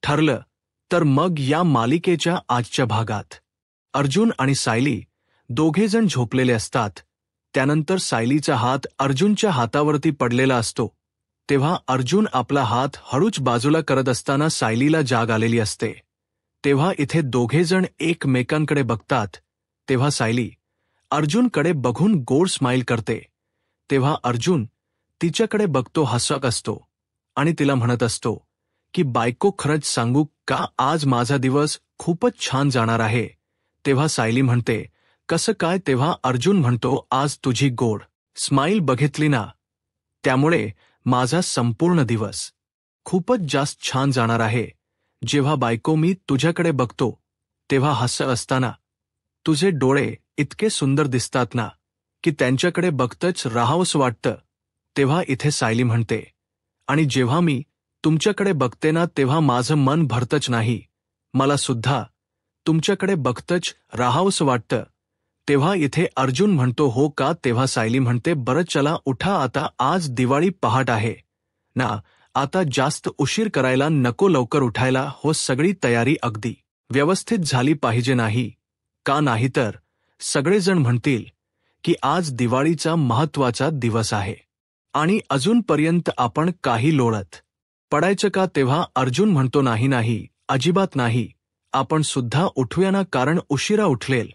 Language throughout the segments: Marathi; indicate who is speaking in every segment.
Speaker 1: ठरलं तर मग या मालिकेच्या आजच्या भागात अर्जुन आणि सायली दोघेजण झोपलेले असतात. त्यानंतर सायलीचा हात अर्जुनच्या हातावरती पडलेला असतो. तेव्हा अर्जुन आपला हात हळूच बाजूला करत असताना सायलीला जाग आलेली असते. तेव्हा इथे दोघेजण एकमेकांकडे बघतात. तेव्हा सायली अर्जुनकडे बघून गोड स्माईल करते. तेव्हा अर्जुन तिच्याकडे बघतो, हसत असतो आणि तिला म्हणत असतो की बायको, खरंच सांगू का, आज माझा दिवस खूपच छान जाणार आहे. तेव्हा सायली म्हणते, कसं काय? तेव्हा अर्जुन म्हणतो, आज तुझी गोड स्माईल बघितली ना, त्यामुळे माझा संपूर्ण दिवस खूपच जास्त छान जाणार आहे. जेव्हा बायको मी तुझ्याकडे बघतो तेव्हा हसत असताना तुझे डोळे इतके सुंदर दिसतात ना की त्यांच्याकडे बघतच राहावंसं वाटतं. तेव्हा इथे सायली म्हणते, आणि जेव्हा मी तुमच्याकडे बघते ना तेव्हा माझं मन भरतच नाही, मला सुद्धा तुमच्याकडे बघतच राहावंसं वाटतं. तेव्हा इथे अर्जुन म्हणतो, हो का? तेव्हा सायली म्हणते, बरं चला उठा आता, आज दिवाळी पहाट आहे ना, आता जास्त उशीर करायला नको, लवकर उठायला. हो, सगळी तयारी अगदी व्यवस्थित झाली पाहिजे नाही का, नाहीतर सगळेजण म्हणतील की आज दिवाळीचा महत्त्वाचा दिवस आहे आणि अजूनपर्यंत आपण काही लोळत पडायचं का? तेव्हा अर्जुन म्हणतो, नाही नाही, अजिबात नाही, आपण सुद्धा उठूया ना, कारण उशिरा उठलेल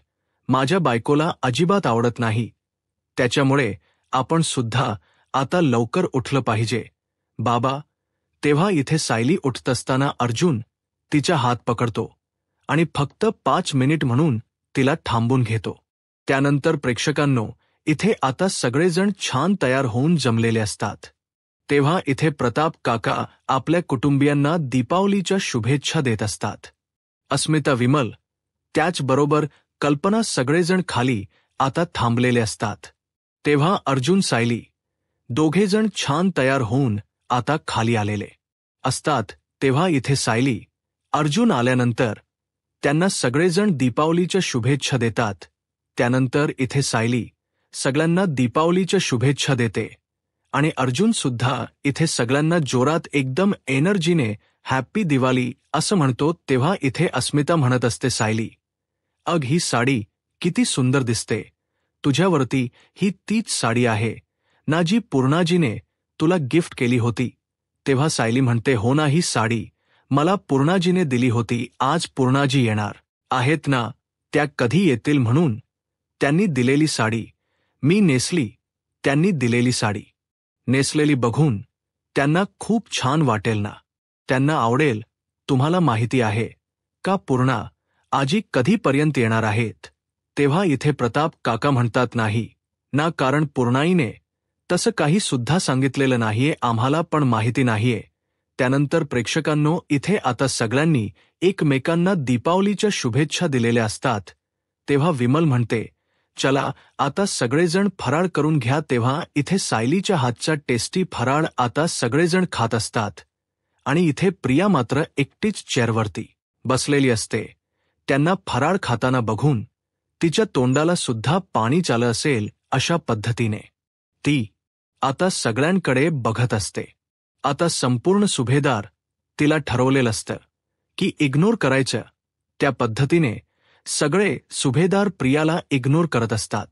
Speaker 1: माझ्या बायकोला अजिबात आवडत नाही, त्याच्यामुळे आपण सुद्धा आता लवकर उठलं पाहिजे बाबा. तेव्हा इथे सायली उठत असताना अर्जुन तिचा हात पकडतो आणि फक्त 5 मिनिट म्हणून तिला थांबून घेतो. त्यानंतर प्रेक्षकांनो, इथे आता सगळेजण छान तयार होऊन जमलेले असतात. तेव्हा इथे प्रताप काका आपल्या कुटुंबियांना दीपावलीच्या शुभेच्छा देत असतात. अस्मिता, विमल, त्याचबरोबर कल्पना सगळेजण खाली आता थांबलेले असतात. तेव्हा अर्जुन, सायली दोघेजण छान तयार होऊन आता खाली आलेले असतात. तेव्हा इथे सायली अर्जुन आल्यानंतर त्यांना सगळेजण दीपावलीच्या शुभेच्छा देतात. त्यानंतर इथे सायली सगळ्यांना दीपावलीच्या शुभेच्छा देते आणि अर्जुन सुद्धा इथे सगळ्यांना जोरात एकदम एनर्जीने हॅप्पी दिवाळी असं म्हणतो. तेव्हा इथे अस्मिता म्हणत असते, सायली, अग ही साडी किती सुंदर दिसते, तुझ्यावरती ही तीच साडी आहे ना जी पूर्णाजीने तुला गिफ्ट केली होती. तेव्हा सायली म्हणते, हो ना, ही साडी मला पूर्णाजीने दिली होती. आज पूर्णाजी येणार आहेत ना, त्या कधी येतील म्हणून त्यांनी दिलेली साडी मी नेसली. त्यांनी दिलेली साडी नेसलेली बघून त्यांना खूप छान वाटेल ना, त्यांना आवडेल. तुम्हाला माहिती आहे का पूर्णा आजी कधीपर्यंत येणार आहेत? तेव्हा इथे प्रताप काका म्हणतात, नाही ना, कारण पूर्णाईने तसं काही सुद्धा सांगितलेलं नाहीये, आम्हाला पण माहिती नाहीये. त्यानंतर प्रेक्षकांनो, इथे आता सगळ्यांनी एकमेकांना दीपावलीच्या शुभेच्छा दिलेल्या असतात. तेव्हा विमल म्हणते, चला आता सगळेजण फराळ करून घ्या. तेव्हा इथे सायलीच्या हातचा टेस्टी फराळ आता सगळेजण खात असतात आणि इथे प्रिया मात्र एकटीच चेअरवरती बसलेली असते. त्यांना फराळ खाताना बघून तिच्या तोंडाला सुद्धा पाणी चाललं असेल अशा पद्धतीने ती आता सगळ्यांकडे बघत असते. आता संपूर्ण सुभेदार तिला ठरवलेलं असतं की इग्नोर करायचं. त्या पद्धतीने सगळे सुभेदार प्रियाला इग्नोर करत असतात.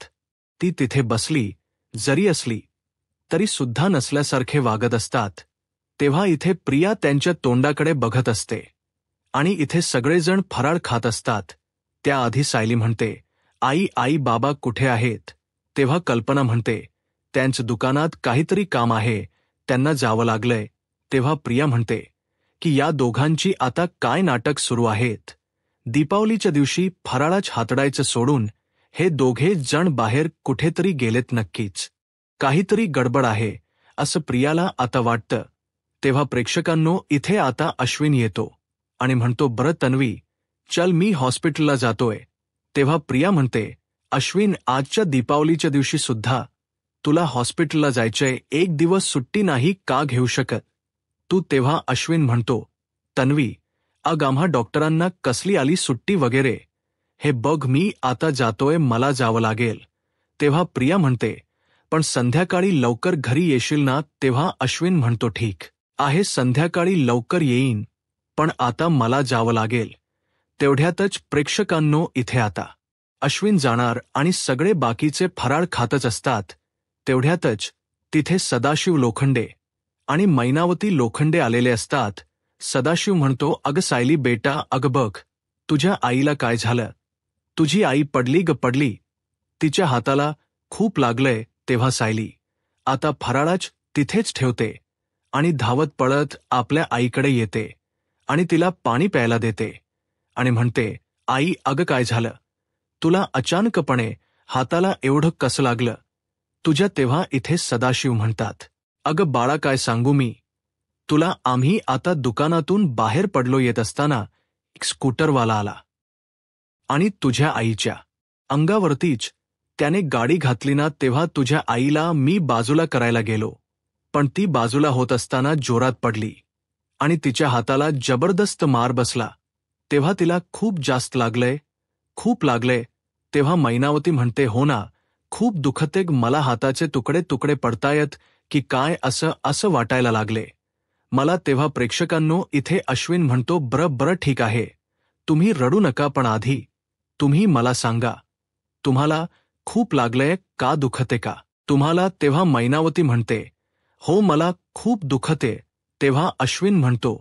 Speaker 1: ती तिथे बसली जरी असली तरी सुद्धा नसल्यासारखे वागत असतात. तेव्हा इथे प्रिया त्यांच्या तोंडाकडे बघत असते आणि इथे सगळेजण फराळ खात असतात. त्याआधी सायली म्हणते, आई बाबा कुठे आहेत? तेव्हा कल्पना म्हणते, त्यांचं दुकानात काहीतरी काम आहे, त्यांना जावं लागलंय. तेव्हा प्रिया म्हणते की या दोघांची आता काय नाटक सुरू आहेत? दीपावलीच्या दिवशी फराळाच हातडायचं सोडून हे दोघे जण बाहेर कुठेतरी गेलेत, नक्कीच काहीतरी गडबड आहे असं प्रियाला आता वाटतं. तेव्हा प्रेक्षकांनो, इथे आता अश्विन येतो आणि म्हणतो, बरं तन्वी, चल मी हॉस्पिटलला जातोय. तेव्हा प्रिया म्हणते, अश्विन, आजच्या दीपावलीच्या दिवशी सुद्धा तुला हॉस्पिटलला जायचंय, एक दिवस सुट्टी नाही का घेऊ शकत तू? तेव्हा अश्विन म्हणतो, तन्वी, अग आम्हा डॉक्टरांना कसली आली सुट्टी वगैरे, हे बघ मी आता जातोय, मला जावं लागेल. तेव्हा प्रिया म्हणते, पण संध्याकाळी लवकर घरी येशील ना? तेव्हा अश्विन म्हणतो, ठीक आहे, संध्याकाळी लवकर येईन. पण आता मला जावं लागेल. तेवढ्यातच प्रेक्षकांनो इथे आता अश्विन जाणार आणि सगळे बाकीचे फराळ खातच असतात. तेवढ्यातच तिथे सदाशिव लोखंडे आणि मैनावती लोखंडे आलेले असतात. सदाशिव म्हणतो, अगं सायली बेटा, अगं बघ, तुझ्या आईला काय झालं? तुझी आई पडली ग पडली. तिच्या हाताला खूप लागलंय. तेव्हा सायली आता फराळाच तिथेच ठेवते आणि धावत पळत आपल्या आईकडे येते आणि तिला पाणी प्यायला देते आणि म्हणते, आई अगं काय झालं? तुला अचानकपणे हाताला एवढं कसं लागलं तुझ्या? तेव्हा इथे सदाशिव म्हणतात, अगं बाळा काय सांगू मी तुला, आम्ही आता दुकानातून बाहेर पडलो येत असताना एक स्कूटरवाला आला आणि तुझ्या आईच्या अंगावरतीच त्याने गाडी घातली ना. तेव्हा तुझ्या आईला मी बाजूला करायला गेलो, पण ती बाजूला होत असताना जोरात पडली आणि तिच्या हाताला जबरदस्त मार बसला. तेव्हा तिला खूप जास्त लागलंय, खूप लागलंय. तेव्हा मैनावती म्हणते, हो ना, खूप दुखते, मला हाताचे तुकडे तुकडे पडतायत की काय असं वाटायला लागले मला. तेव्हा प्रेक्षकांनो इथे अश्विन म्हणतो, बरं ठीक आहे, तुम्ही रडू नका, पण आधी तुम्ही मला सांगा, तुम्हाला खूप लागलंय का? दुखते का तुम्हाला? तेव्हा मैनावती म्हणते, हो मला खूप दुखते. तेव्हा अश्विन म्हणतो,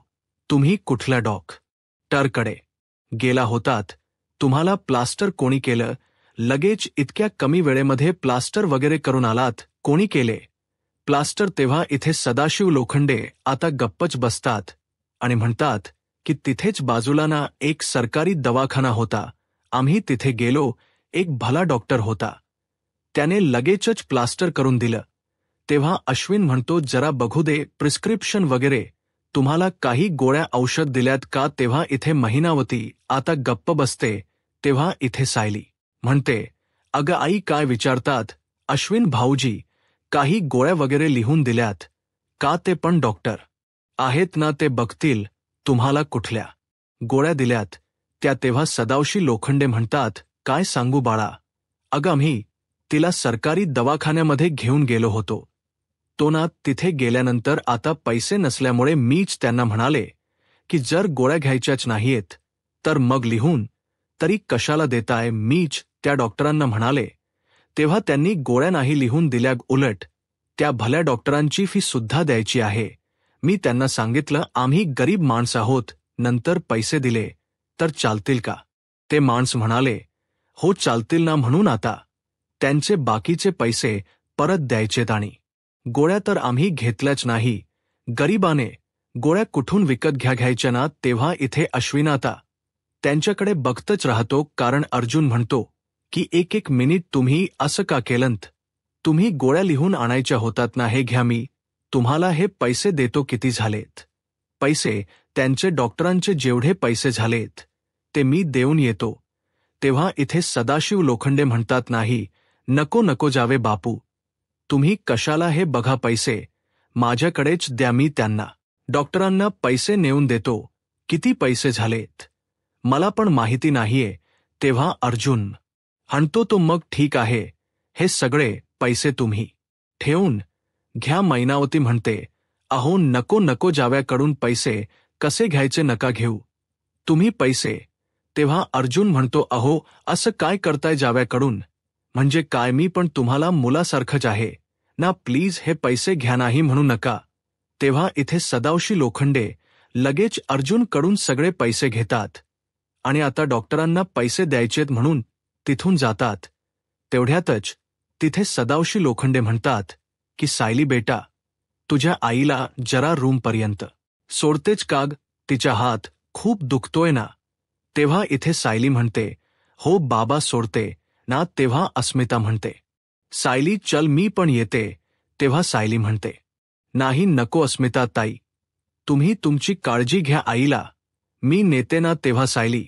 Speaker 1: तुम्ही कुठल्या डॉक्टरकडे गेला होतात? तुम्हाला प्लास्टर कोणी केलं? लगेच इतक्या कमी वेळेमध्ये प्लास्टर वगैरे करून आलात? कोणी केले प्लास्टर? तेव्हा इथे सदाशिव लोखंडे आता गप्पच बसतात आणि म्हणतात की तिथेच बाजूला ना एक सरकारी दवाखाना होता, आम्ही तिथे गेलो, एक भला डॉक्टर होता, त्याने लगेचच प्लास्टर करून दिलं. तेव्हा अश्विन म्हणतो, जरा बघू दे प्रिस्क्रिप्शन वगैरे, तुम्हाला काही गोळ्या औषध दिल्यात का? तेव्हा इथे मैनावती आता गप्प बसते. तेव्हा इथे सायली म्हणते, अगं आई काय विचारतात? अश्विन भाऊजी काही गोळ्या वगैरे लिहून दिल्यात का? ते पण डॉक्टर आहेत ना, ते बघतील तुम्हाला कुठल्या गोळ्या दिल्यात त्या. तेव्हा सदाशिव लोखंडे म्हणतात, काय सांगू बाळा, अगं आम्ही तिला सरकारी दवाखान्यामध्ये घेऊन गेलो होतो, तो ना तिथे गेल्यानंतर आता पैसे नसल्यामुळे मीच त्यांना म्हणाले की जर गोळ्या घ्यायच्याच नाहीयेत तर मग लिहून तरी कशाला देताय? मीच त्या डॉक्टरांना म्हणाले. तेव्हा त्यांनी गोळ्या नाही लिहून दिल्या, उलट त्या भल्या डॉक्टरांची फी सुद्धा द्यायची आहे. मी त्यांना सांगितलं, आम्ही गरीब माणसं आहोत, नंतर पैसे दिले तर चालतील का? ते माणस म्हणाले, हो चालतील ना. म्हणून आता त्यांचे बाकीचे पैसे परत द्यायचेत आणि गोळ्या तर आम्ही घेतल्याच नाही. गरिबाने गोळ्या कुठून विकत घ्यायच्या ना. तेव्हा इथे अश्विन आता त्यांच्याकडे बघतच राहतो, कारण अर्जुन म्हणतो की एक मिनिट, तुम्ही असं का केलंत? तुम्ही गोळ्या लिहून आणायच्या होतात ना, हे घ्या, मी तुम्हाला हे पैसे देतो. किती झालेत पैसे? त्यांचे डॉक्टरांचे जेवढे पैसे झालेत ते मी देऊन येतो. तेव्हा इथे सदाशिव लोखंडे म्हणतात, नाही, नको जावे बापू, तुम्ही कशाला? हे बघा पैसे माझ्याकडेच द्या, मी त्यांना डॉक्टरांना पैसे नेऊन देतो. किती पैसे झालेत मला पण माहिती नाहीये. तेव्हा अर्जुन म्हणतो, तो मग ठीक आहे, हे सगळे पैसे तुम्ही ठेवून घ्या. मैनावती म्हणते, अहो नको जाव्याकडून पैसे कसे घ्यायचे? नका घेऊ तुम्ही पैसे. तेव्हा अर्जुन म्हणतो, अहो असं काय करताय जाव्याकडून? म्हणजे काय? मी पण तुम्हाला मुलासारखंच आहे ना, प्लीज हे पैसे घ्या, नाही म्हणू नका. तेव्हा इथे सदाशिव लोखंडे लगेच अर्जुनकडून सगळे पैसे घेतात आणि आता डॉक्टरांना पैसे द्यायचेत म्हणून तिथून जातात. तेवढ्यातच तिथे सदाशिव लोखंडे म्हणतात की सायली बेटा, तुझ्या आईला जरा रूमपर्यंत सोडतेच काग? तिचा हात खूप दुखतोय ना. तेव्हा इथे सायली म्हणते, हो बाबा सोडते ना. तेव्हा अस्मिता म्हणते, सायली चल मी पण येते. तेव्हा सायली म्हणते, नाही नको अस्मिता ताई, तुम्ही तुमची काळजी घ्या आईला, मी नेते ना. तेव्हा सायली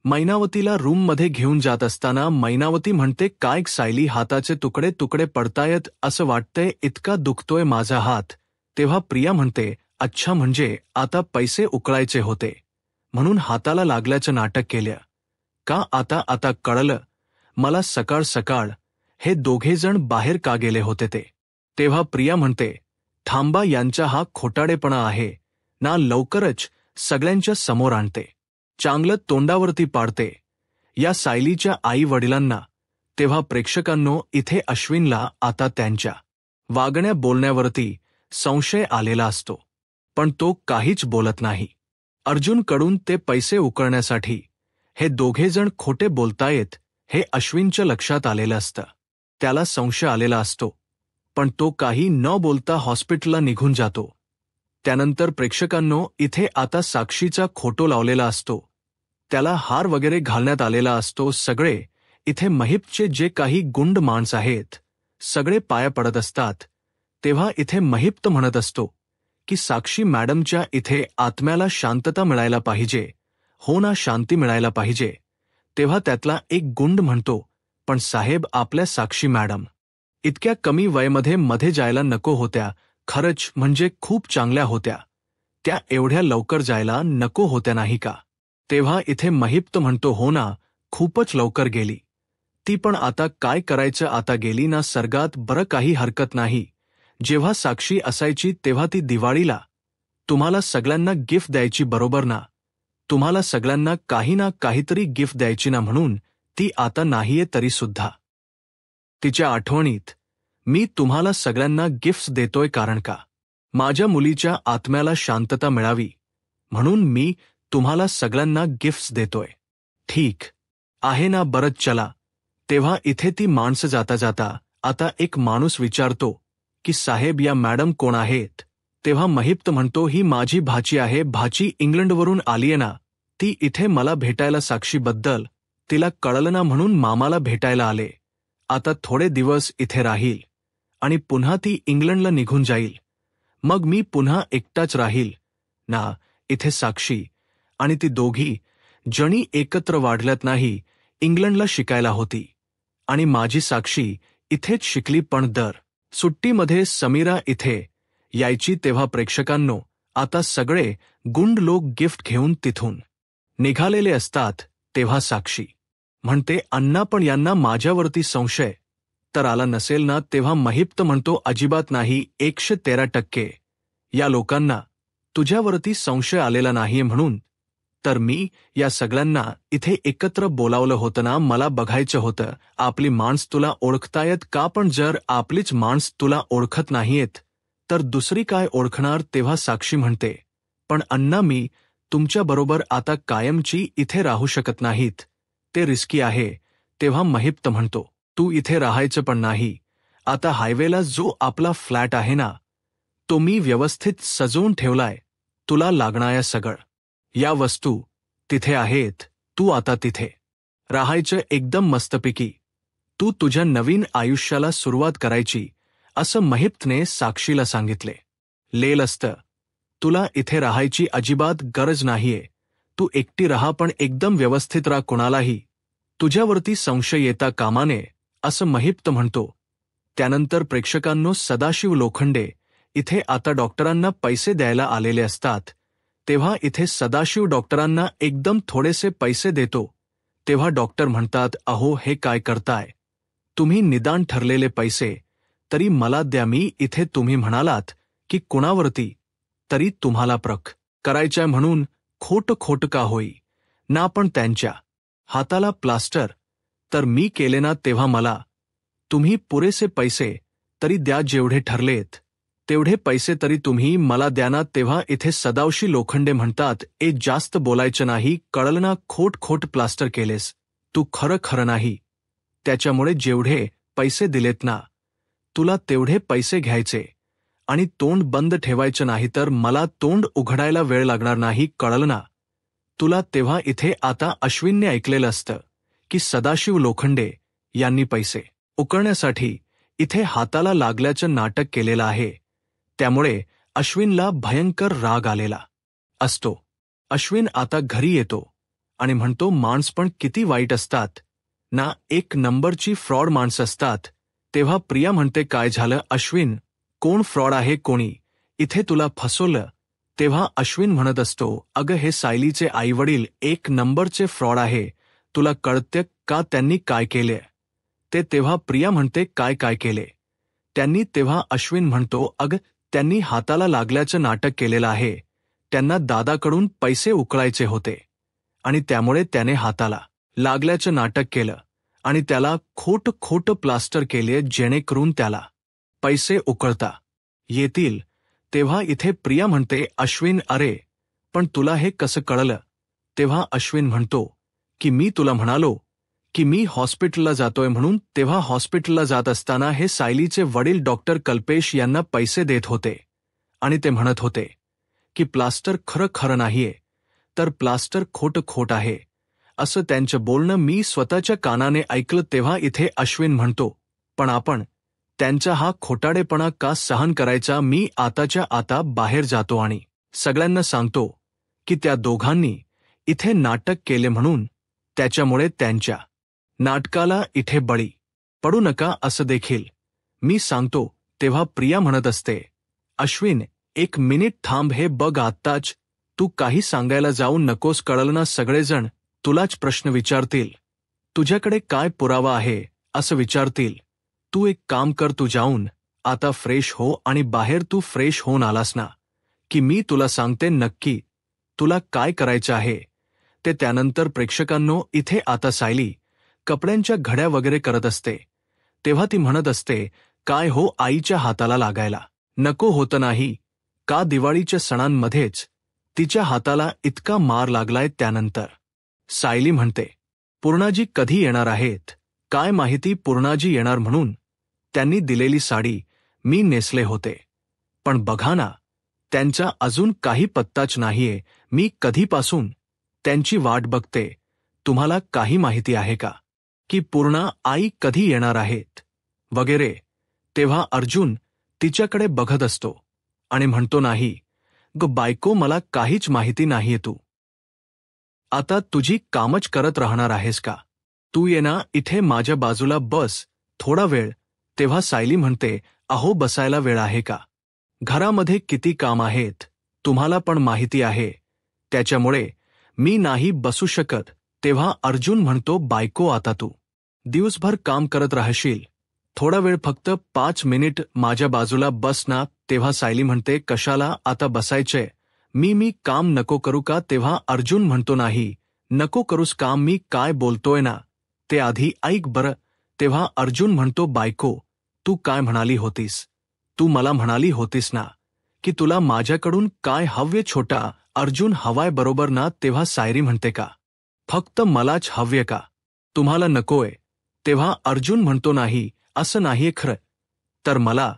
Speaker 1: मैनावतीला रूममध्ये घेऊन जात असताना मैनावती म्हणते, काय सायली, हाताचे तुकडे तुकडे पडतायत असं वाटतंय, इतका दुखतोय माझा हात. तेव्हा प्रिया म्हणते, अच्छा, म्हणजे आता पैसे उकळायचे होते म्हणून हाताला लागल्याचं नाटक केलं का? आता कळलं मला. सकाळ सकाळ हे दोघेजण बाहेर का गेले होते ते? तेव्हा प्रिया म्हणते, थांबा, यांचा हा खोटाडेपणा आहे ना, लवकरच सगळ्यांच्या समोर आणते, चांगलं तोंडावरती पाडते या सायलीच्या आई वडिलांना, तेव्हा प्रेक्षकांनो इथे अश्विनला आता त्यांच्या वागण्या बोलण्यावरती संशय आलेला असतो, पण तो काहीच बोलत नाही. अर्जुनकडून ते पैसे उकळण्यासाठी हे दोघेजण खोटे बोलतायत हे अश्विनच्या लक्षात आलेलं असतं. त्याला संशय आलेला असतो, पण तो काही न बोलता हॉस्पिटलला निघून जातो. त्यानंतर प्रेक्षकांनो इथे आता साक्षीचा फोटो लावलेला असतो, त्याला हार वगैरे घालण्यात आलेला असतो. सगळे इथे महिपचे जे काही गुंड माणसं आहेत सगळे पाया पडत असतात. तेव्हा इथे महिप म्हणत असतो की साक्षी मॅडमच्या इथे आत्म्याला शांतता मिळायला पाहिजे, हो ना, शांती मिळायला पाहिजे. तेव्हा त्यातला एक गुंड म्हणतो, पण साहेब आपल्या साक्षी मॅडम इतक्या कमी वयामध्ये मध्ये जायला नको होत्या, खरंच म्हणजे खूप चांगल्या होत्या, त्या एवढ्या लवकर जायला नको होत्या नाही का. तेव्हा इथे महिप म्हणतो, हो ना, खूपच लवकर गेली ती, पण आता काय करायचं, आता गेली ना सर्गात, बरं काही हरकत नाही. जेव्हा साक्षी असायची तेव्हा ती दिवाळीला तुम्हाला सगळ्यांना गिफ्ट द्यायची, बरोबर ना, तुम्हाला सगळ्यांना काही ना काहीतरी गिफ्ट द्यायची ना, म्हणून ती आता नाहीये तरी सुद्धा तिच्या आठवणीत मी तुम्हाला सगळ्यांना गिफ्ट्स देतोय, कारण का माझ्या मुलीच्या आत्म्याला शांतता मिळावी म्हणून मी तुम्हाला सगळ्यांना गिफ्ट्स देतोय. ठीक आहे ना, बरंच चला. तेव्हा इथे ती माणसं जाता जाता आता एक माणूस विचारतो की साहेब या मॅडम कोण आहेत. तेव्हा महिप म्हणतो, ही माझी भाची आहे, भाची इंग्लंडवरून आलीये ना, ती इथे मला भेटायला साक्षीबद्दल तिला कळलं ना म्हणून मामाला भेटायला आले. आता थोडे दिवस इथे राहील आणि पुन्हा ती इंग्लंडला निघून जाईल, मग मी पुन्हा एकटाच राहील ना इथे. साक्षी आणि ती दोघी जणी एकत्र वाढल्यात नाही, इंग्लंडला शिकायला होती आणि माझी साक्षी इथेच शिकली, पण दर सुट्टीमध्ये समीरा इथे यायची. तेव्हा प्रेक्षकांनो आता सगळे गुंड लोक गिफ्ट घेऊन तिथून निघालेले असतात. तेव्हा साक्षी म्हणते, अण्णा पण यांना माझ्यावरती संशय तर आला नसेल ना. तेव्हा महिप म्हणतो, अजिबात नाही, 113% या लोकांना तुझ्यावरती संशय आलेला नाहीये, म्हणून तर मी या सगळ्यांना इथे एकत्र बोलावलं होतं ना, मला बघायचं होतं आपली माणस तुला ओळखतायत का, पण जर आपलीच माणस तुला ओळखत नाहीयेत तर दुसरी काय ओळखणार. तेव्हा साक्षी म्हणते, पण अण्णा मी तुमच्याबरोबर आता कायमची इथे राहू शकत नाहीत, ते रिस्की आहे. तेव्हा महिप म्हणतो, तू इथे राहायचं पण नाही, आता हायवेला जो आपला फ्लॅट आहे ना तो मी व्यवस्थित सजवून ठेवलाय, तुला लागणाऱ्या सगळं या वस्तू तिथे आहेत, तू आता तिथे राहायचं एकदम मस्तपैकी, तू तुझ्या नवीन आयुष्याला सुरुवात करायची, असं महिपने साक्षीला सांगितले. लेल असतं, तुला इथे राहायची अजिबात गरज नाहीये, तू एकटी राहा, पण एकदम व्यवस्थित राहा, कुणालाही तुझ्यावरती संशय येता कामा नये, असं महिप म्हणतो. त्यानंतर प्रेक्षकांनो सदाशिव लोखंडे इथे आता डॉक्टरांना पैसे द्यायला आलेले असतात. तेव्हा इथे सदाशिव डॉक्टरांना एकदम थोडेसे पैसे देतो. तेव्हा डॉक्टर म्हणतात, अहो हे काय करताय तुम्ही, निदान ठरलेले पैसे तरी मला द्या. मी इथे तुम्ही म्हणालात की कुणावरती तरी तुम्हाला प्रक करायचाय म्हणून खोट का होई ना, पण त्यांच्या हाताला प्लास्टर तर मी केले ना, तेव्हा मला तुम्ही पुरेसे पैसे तरी द्या, जेवढे ठरलेत तेवढे पैसे तरी तुम्ही मला द्या ना. तेव्हा इथे सदाशिव लोखंडे म्हणतात, जास्त बोलायचं नाही, कळलं ना, खोट प्लास्टर केलेस तू, खरं नाही, त्याच्यामुळे जेवढे पैसे दिलेत ना तुला तेवढे पैसे घ्यायचे आणि तोंड बंद ठेवायचं नाही, तर मला तोंड उघडायला वेळ लागणार नाही, कळलं ना तुला. तेव्हा इथे आता अश्विनने ऐकलेलं असतं की सदाशिव लोखंडे यांनी पैसे उकळण्यासाठी इथे हाताला लागल्याचं नाटक केलेलं आहे. त्यामुळे अश्विनला भयंकर राग आलेला असतो. अश्विन आता घरी येतो आणि म्हणतो, माणस पण किती वाईट असतात ना, एक नंबरची फ्रॉड माणसं असतात. तेव्हा प्रिया म्हणते, काय झालं अश्विन, कोण फ्रॉड आहे, कोणी इथे तुला फसवलं. तेव्हा अश्विन म्हणत असतो, अगं हे सायलीचे आईवडील एक नंबरचे फ्रॉड आहे, तुला कळतं का त्यांनी काय केले ते. तेव्हा प्रिया म्हणते, काय केले त्यांनी. तेव्हा अश्विन म्हणतो, अगं त्यांनी हाताला लागल्याचं नाटक केलेलं आहे, त्यांना दादाकडून पैसे उकळायचे होते आणि त्यामुळे त्याने हाताला लागल्याचं नाटक केलं आणि त्याला खोटं प्लास्टर केले जेणेकरून त्याला पैसे उकळता येतील. तेव्हा इथे प्रिया म्हणते, अश्विन अरे पण तुला हे कसं कळलं? तेव्हा अश्विन म्हणतो की मी तुला म्हणालो की मी हॉस्पिटलला जातोय म्हणून. तेव्हा हॉस्पिटलला जात असताना हे सायलीचे वडील डॉक्टर कल्पेश यांना पैसे देत होते आणि ते म्हणत होते की प्लास्टर खरं नाहीये, तर प्लास्टर खोट आहे, असं त्यांचं बोलणं मी स्वतःच्या कानाने ऐकलं. तेव्हा इथे अश्विन म्हणतो, पण आपण त्यांचा हा खोटाडेपणा का सहन करायचा? मी आताच्या आता बाहेर जातो आणि सगळ्यांना सांगतो की त्या दोघांनी इथे नाटक केले म्हणून. त्याच्यामुळे त्यांच्या नाटकाला इथे बळी पडू नका असं देखील मी सांगतो. तेव्हा प्रिया म्हणत असते, अश्विन एक मिनिट थांब, हे बघ आत्ताच तू काही सांगायला जाऊ नकोस, कळलं ना? सगळेजण तुलाच प्रश्न विचारतील, तुझ्याकडे काय पुरावा आहे असं विचारतील. तू एक काम कर, तू जाऊन आता फ्रेश हो आणि बाहेर तू फ्रेश होऊन आलास ना की मी तुला सांगते नक्की तुला काय करायचं आहे ते. त्यानंतर प्रेक्षकांनो इथे आता सायली कपड्यांच्या घड्या वगैरे करत असते. तेव्हा ती म्हणत असते, काय हो आईच्या हाताला लागायला नको होतं नाही का? दिवाळीच्या सणांमध्येच तिच्या हाताला इतका मार लागलाय. त्यानंतर सायली म्हणते, पूर्णाजी कधी येणार आहेत? काय माहिती पूर्णाजी येणार म्हणून त्यांनी दिलेली साडी मी नेसले होते, पण बघा ना त्यांचा अजून काही पत्ताच नाहीये. मी कधीपासून त्यांची वाट बघते. तुम्हाला काही माहिती आहे का की पूर्णा आई कधी येणार आहेत वगैरे? तेव्हा अर्जुन तिच्याकडे बघत असतो आणि म्हणतो, नाही ग बायको, मला काहीच माहिती नाहीये. तू आता तुझी कामच करत राहणार आहेस का? तू ये ना इथे माझ्या बाजूला बस थोडा वेळ. तेव्हा सायली म्हणते, अहो बसायला वेळ आहे का? घरामध्ये किती काम आहेत तुम्हाला पण माहिती आहे, त्याच्यामुळे मी नाही बसू शकत. तेव्हा अर्जुन म्हणतो, बायको आता तू दिवसभर काम करत राहशील, थोडा वेळ फक्त 5 मिनिट माझ्या बाजूला बस ना. तेव्हा सायली म्हणते, कशाला आता बसायचंय? मी काम नको करू का? तेव्हा अर्जुन म्हणतो, नाही नको करूस काम, मी काय बोलतोय ना ते आधी ऐक बरं. तेव्हा अर्जुन म्हणतो, बायको तू काय म्हणाली होतीस? तू मला म्हणाली होतीस ना की तुला माझ्याकडून काय हव्य? छोटा अर्जुन हवाय बरोबर ना? तेव्हा सायली म्हणते, का फक्त मलाच हव्य का? तुम्हाला नकोय? तेव्हा अर्जुन म्हणतो, नाही असं नाहीये खरं, तर मला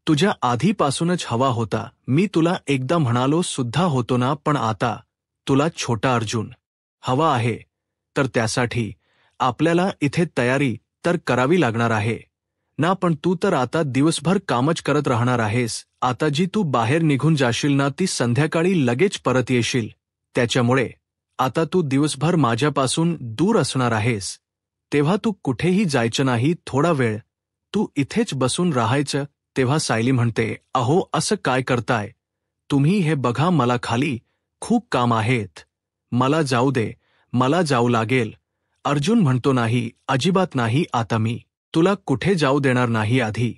Speaker 1: तुझ्या आधीपासूनच हवा होता. मी तुला एकदा म्हणालो सुद्धा होतो ना, पण आता तुला छोटा अर्जुन हवा आहे, तर त्यासाठी आपल्याला इथे तयारी तर करावी लागणार आहे ना. पण तू तर आता दिवसभर कामच करत राहणार आहेस. आता जी तू बाहेर निघून जाशील ना ती संध्याकाळी लगेच परत येशील, त्याच्यामुळे आता तू दिवसभर माझ्यापासून दूर असणार आहेस. तेव्हा तू कुठेही जायचं नाही, थोडा वेळ तू इथेच बसून राहायचं. तेव्हा सायली म्हणते, अहो असं काय करताय तुम्ही? हे बघा मला खाली खूप काम आहेत, मला जाऊ दे, मला जाऊ लागेल. अर्जुन म्हणतो, नाही अजिबात नाही, आता मी तुला कुठे जाऊ देणार नाही. आधी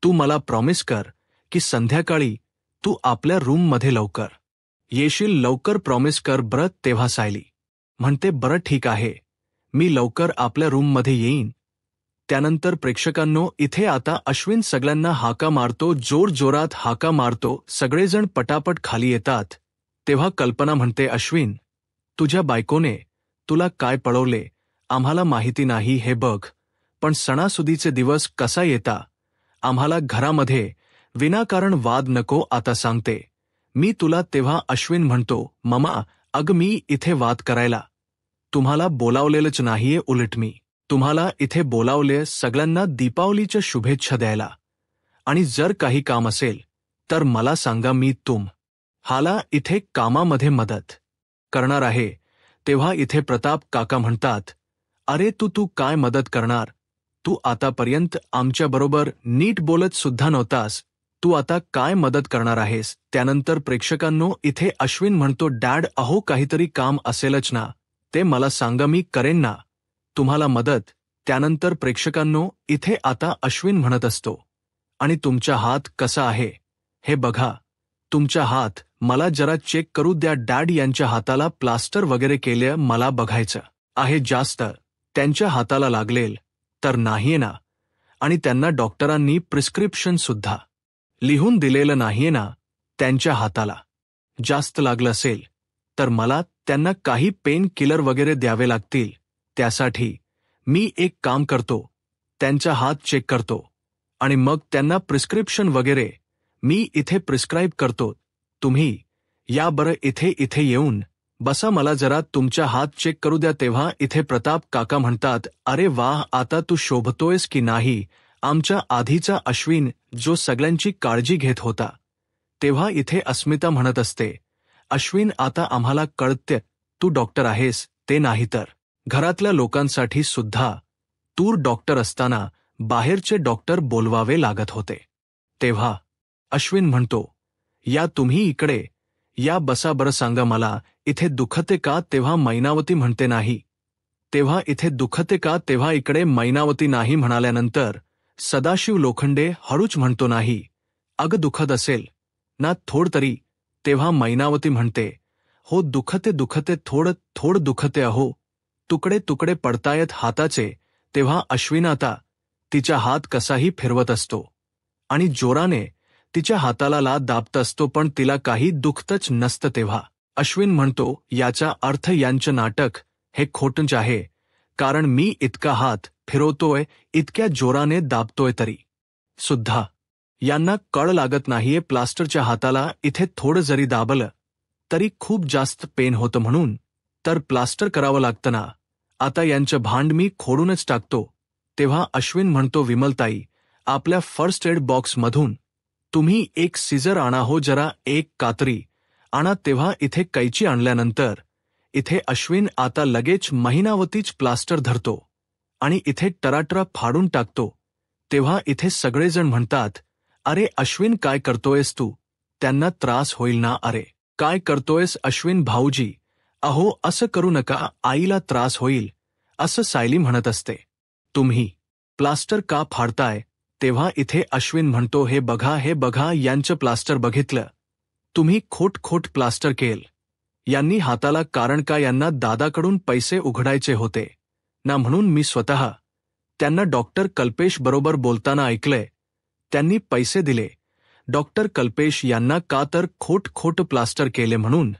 Speaker 1: तू मला प्रॉमिस कर की संध्याकाळी तू आपल्या रूममध्ये लवकर येशील, लवकर प्रॉमिस कर बरं. तेव्हा सायली म्हणते, बरं ठीक आहे, मी लवकर आपल्या रूममध्ये येईन. त्यानंतर प्रेक्षकांनो इथे आता अश्विन सगळ्यांना हाका मारतो, जोरजोरात हाका मारतो. सगळेजण पटापट खाली येतात. तेव्हा कल्पना म्हणते, अश्विन तुझ्या बायकोने तुला काय पळवले आम्हाला माहिती नाही. हे बघ, पण सणासुदीचे दिवस कसा येता, आम्हाला घरामध्ये विनाकारण वाद नको. आता सांगते मी तुला. तेव्हा अश्विन म्हणतो, ममा अग मी इथे वाद करायला तुम्हाला बोलावलेलंच नाहीये, उलट मी तुम्हाला इथे बोलावले सगळ्यांना दीपावलीच्या शुभेच्छा द्यायला, आणि जर काही काम असेल तर मला सांगा, मी तुम्हाला इथे कामामध्ये मदत करणार आहे. तेव्हा इथे प्रताप काका म्हणतात, अरे तू काय मदत करणार? तू आतापर्यंत आमच्याबरोबर नीट बोलत सुद्धा नव्हतास, तू आता काय मदत करणार आहेस? त्यानंतर प्रेक्षकांनो इथे अश्विन म्हणतो, डॅड अहो काहीतरी काम असेलच ना, ते मला सांगा, मी करेन ना तुम्हाला मदत. त्यानंतर प्रेक्षकांनो इथे आता अश्विन म्हणत असतो, आणि तुमचा हात कसा आहे हे बघा, तुमचा हात मला जरा चेक करू द्या डॅड. यांच्या हाताला प्लास्टर वगैरे केले, मला बघायचं आहे जास्त त्यांच्या हाताला लागलेल तर नाहीये ना, आणि त्यांना डॉक्टरांनी प्रिस्क्रिप्शन सुद्धा लिहून दिलेलं नाहीये ना. त्यांच्या हाताला जास्त लागलं असेल तर मला त्यांना काही पेन किलर वगैरे द्यावे लागतील. त्यासाठी मी एक काम करतो, त्यांचा हात चेक करतो आणि मग त्यांना प्रिस्क्रिप्शन वगैरे मी इथे प्रिस्क्राईब करतो. तुम्ही या बरं इथे येऊन बसा, मला जरा तुमचा हात चेक करू द्या. तेव्हा इथे प्रताप काका म्हणतात, अरे वाह, आता तू शोभतोयस की नाही. आमच्या आधीचा अश्विन जो सगळ्यांची काळजी घेत होता. तेव्हा इथे अस्मिता म्हणत असते, अश्विन आता आम्हाला कळते तू डॉक्टर आहेस, ते नाही तर घरातल्या लोकांसाठी सुद्धा तू डॉक्टर असताना बाहेरचे डॉक्टर बोलवावे लागत होते. तेव्हा अश्विन म्हणतो, या तुम्ही इकडे या, बसा बरं, सांगा मला इथे दुखते का. तेव्हा मैनावती म्हणते नाही. तेव्हा इथे दुखते का. तेव्हा इकडे मैनावती नाही म्हणाल्यानंतर सदाशिव लोखंडे हळूच म्हणतो, नाही अगं दुखत असेल ना थोड तरी. तेव्हा मैनावती म्हणते, हो दुखते थोड दुखते अहो, तुकडे तुकडे पडतायत हाताचे. तेव्हा अश्विन आता तिचा हात कसाही फिरवत असतो आणि जोराने तिच्या हाताला दाबत असतो, पण तिला काही दुखतच नसतं. तेव्हा अश्विन म्हणतो, याचा अर्थ यांचं नाटक हे खोटंच आहे, कारण मी इतका हात फिरवतोय, इतक्या जोराने दाबतोय तरी सुद्धा यांना कळ लागत नाहीये. प्लास्टरच्या हाताला इथे थोडं जरी दाबलं तरी खूप जास्त पेन होतं, म्हणून तर प्लास्टर करावं लागतं ना. आता यांचं भांड मी खोडूनच टाकतो. तेव्हा अश्विन म्हणतो, विमलताई, आपल्या फर्स्ट एड बॉक्समधून तुम्ही एक सिजर आणा हो, जरा एक कात्री आणा. तेव्हा इथे कैची आणल्यानंतर इथे अश्विन आता लगेच महिनावतीच प्लास्टर धरतो आणि इथे टराटरा फाडून टाकतो. तेव्हा इथे सगळेजण म्हणतात, अरे अश्विन काय करतोयस तू, त्यांना त्रास होईल ना. अरे काय करतोयस अश्विन भाऊजी, अहो असं करू नका, आईला त्रास होईल, असं सायली म्हणत असते. तुम्ही प्लास्टर का फाडताय. तेव्हा इथे अश्विन म्हणतो, हे बघा यांचं प्लास्टर बघितलं तुम्ही, खोट प्लास्टर केल यांनी हाताला, कारण का यांना दादाकडून पैसे उघडायचे होते ना, म्हणून मी स्वतः त्यांना डॉक्टर कल्पेश बरोबर बोलताना ऐकलंय, त्यांनी पैसे दिले डॉक्टर कल्पेश यांना, का तर खोट प्लास्टर केले म्हणून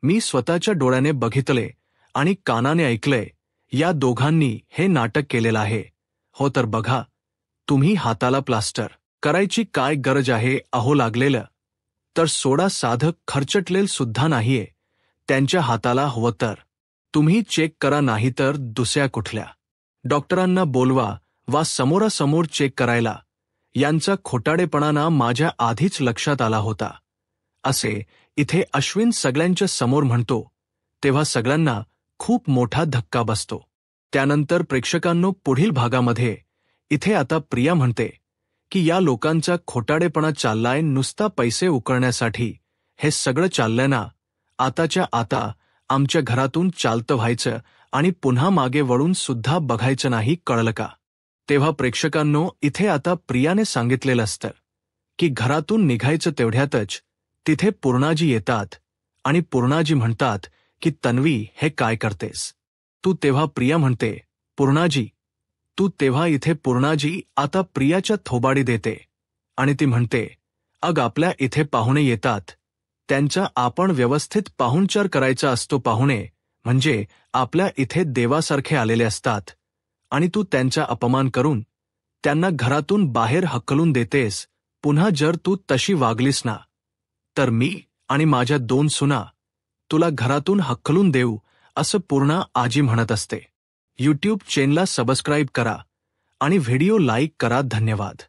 Speaker 1: मी स्वतःच्या डोळ्याने बघितले आणि कानाने ऐकलंय. या दोघांनी हे नाटक केलेलं आहे. हो तर बघा, तुम्ही हाताला प्लास्टर करायची काय गरज आहे. अहो लागलेलं तर सोडा, साधं खर्चटलेल सुद्धा नाहीये त्यांच्या हाताला. हवं तर तुम्ही चेक करा, नाही तर दुसऱ्या कुठल्या डॉक्टरांना बोलवा वा समोरासमोर चेक करायला. यांचा खोटाडेपणा माझ्या आधीच लक्षात आला होता, असे इथे अश्विन सगळ्यांच्या समोर म्हणतो. तेव्हा सगळ्यांना खूप मोठा धक्का बसतो. त्यानंतर प्रेक्षकांनो, पुढील भागामध्ये इथे आता प्रिया म्हणते की या लोकांचा खोटाडेपणा चाललाय, नुसता पैसे उकळण्यासाठी हे सगळं चाललंय ना. आताच्या आता आमच्या घरातून चालतं व्हायचं आणि पुन्हा मागे वळून सुद्धा बघायचं नाही, कळलं का. तेव्हा प्रेक्षकांनो, इथे आता प्रियाने सांगितलेलं असतं की घरातून निघायचं, तेवढ्यातच तिथे पूर्णाजी येतात आणि पूर्णाजी म्हणतात की तन्वी, हे काय करतेस तू. तेव्हा प्रिया म्हणते, पूर्णाजी तू. तेव्हा इथे पूर्णाजी आता प्रियाच्या थोबाडी देते आणि ती म्हणते, अग आपल्या इथे पाहुणे येतात, त्यांचा आपण व्यवस्थित पाहुणचार करायचा असतो. पाहुणे म्हणजे आपल्या इथे देवासारखे आलेले असतात आणि तू त्यांचा अपमान करून त्यांना घरातून बाहेर हकलून देतेस. पुन्हा जर तू तशी वागलीस ना, तर मी आणि माझ्या 2 सुना तुला घरातून हकलून देऊ, असं पूर्णा आजी म्हणत असते. यूट्यूब चॅनलला सबस्क्राईब करा आणि व्हिडिओ लाईक करा. धन्यवाद.